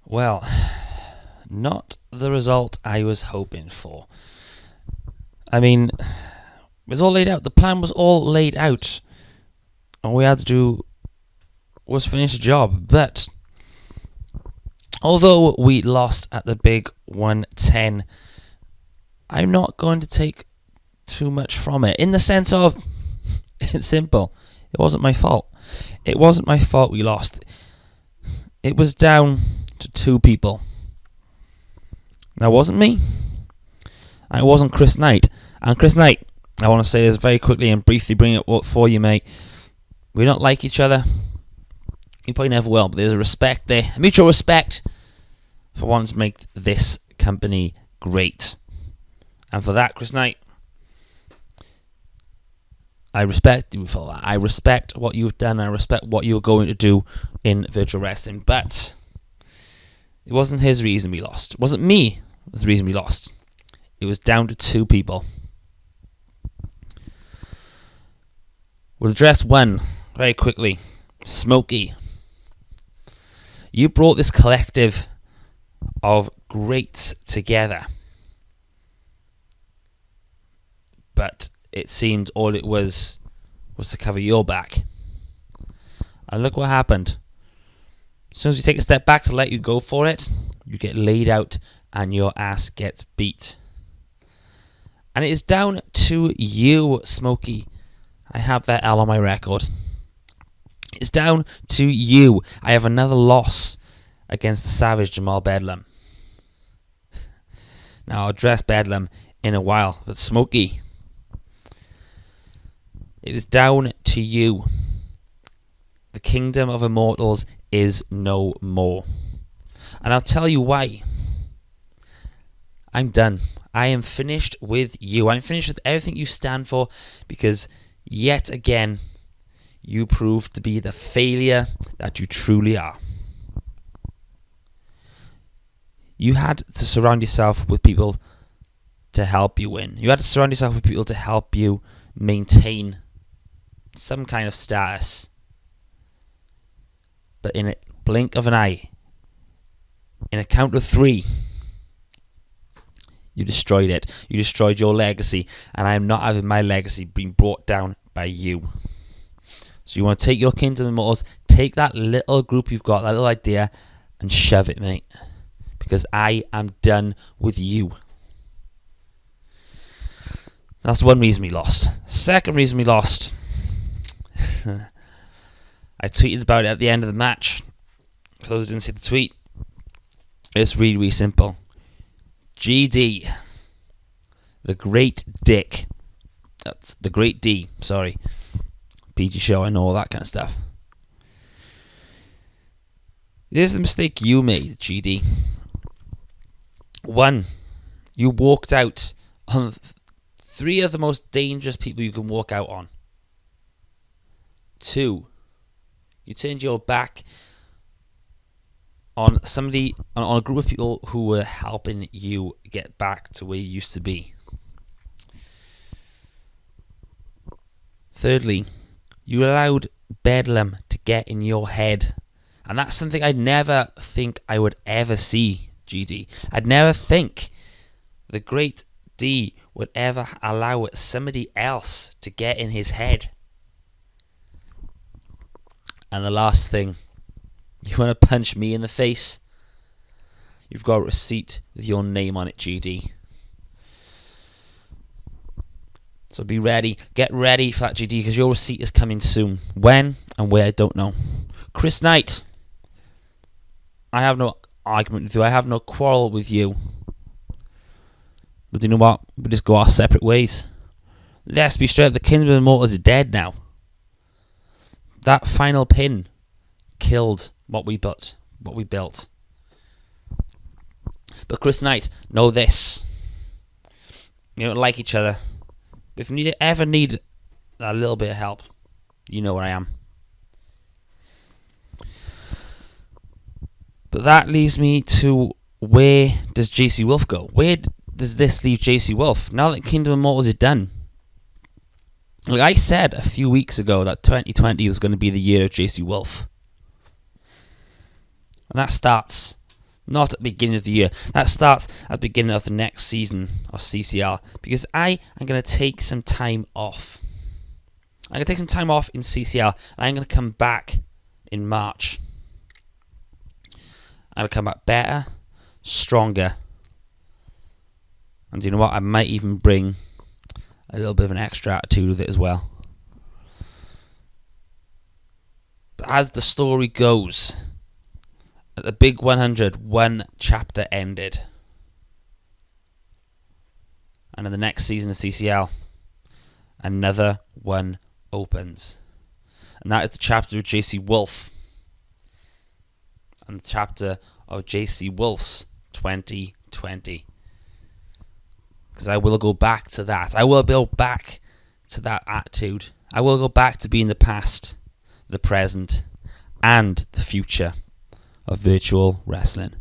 Well, not the result I was hoping for. I mean, it was all laid out. The plan was all laid out. All we had to do was finish the job. But although we lost at the big 110, I'm not going to take too much from it. In the sense of, it's simple. It wasn't my fault. It wasn't my fault we lost. It was down to two people. That wasn't me. And it wasn't Chris Knight. And Chris Knight, I want to say this very quickly and briefly bring it up for you, mate. We don't like each other. You probably never will, but there's a respect there. A mutual respect for wanting to make this company great. And for that, Chris Knight, I respect you for that. I respect what you've done. I respect what you're going to do in virtual wrestling. But it wasn't his reason we lost. It wasn't me was the reason we lost. It was down to two people. We'll address one very quickly. Smokey. You brought this collective of greats together. But it seemed all it was to cover your back. And look what happened. As soon as you take a step back to let you go for it, you get laid out and your ass gets beat. And it is down to you, Smokey. I have that L on my record. It's down to you. I have another loss against the savage Jamal Bedlam. Now I'll address Bedlam in a while, but Smokey, it is down to you. The Kingdom of Immortals is no more. And I'll tell you why. I'm done. I am finished with you. I'm finished with everything you stand for, because yet again, you proved to be the failure that you truly are. You had to surround yourself with people to help you win. You had to surround yourself with people to help you maintain some kind of status. But in a blink of an eye, in a count of three, you destroyed it. You destroyed your legacy, and I am not having my legacy being brought down by you. So you want to take your Kingdom of Immortals, take that little group you've got, that little idea, and shove it, mate. Because I am done with you. That's one reason we lost. Second reason we lost, I tweeted about it at the end of the match. For those who didn't see the tweet, it's really, really simple. GD, the Great Dick. That's the Great D, sorry. PG show, I know all that kind of stuff. Here's the mistake you made, GD. One, you walked out on three of the most dangerous people you can walk out on. Two, you turned your back on somebody, on a group of people who were helping you get back to where you used to be. Thirdly, you allowed Bedlam to get in your head. And that's something I'd never think I would ever see, GD. I'd never think the Great D would ever allow somebody else to get in his head. And the last thing, you want to punch me in the face? You've got a receipt with your name on it, GD. So be ready. Get ready for that, GD, because your receipt is coming soon. When and where, I don't know. Chris Knight, I have no argument with you. I have no quarrel with you. But you know what? We just go our separate ways. Let's be straight. The Kingdom of Immortals is dead now. That final pin killed what we built. But Chris Knight, know this. You don't like each other. But if you ever need a little bit of help, you know where I am. But that leaves me to, where does JC Wolfe go? Where does this leave JC Wolfe? Now that Kingdom of Immortals is done. Like I said a few weeks ago that 2020 was going to be the year of JC Wolfe. And that starts Not at the beginning of the year. That starts at the beginning of the next season of CCL, because I am going to take some time off. I'm going to take some time off in CCL, and I'm going to come back in March. I'm going to come back better, stronger. And you know what? I might even bring a little bit of an extra attitude with it as well. But as the story goes, at the big 100, one chapter ended. And in the next season of CCL, another one opens. And that is the chapter of JC Wolfe. And the chapter of JC Wolfe's 2020. Because I will go back to that. I will go back to that attitude. I will go back to being the past, the present, and the future of virtual wrestling.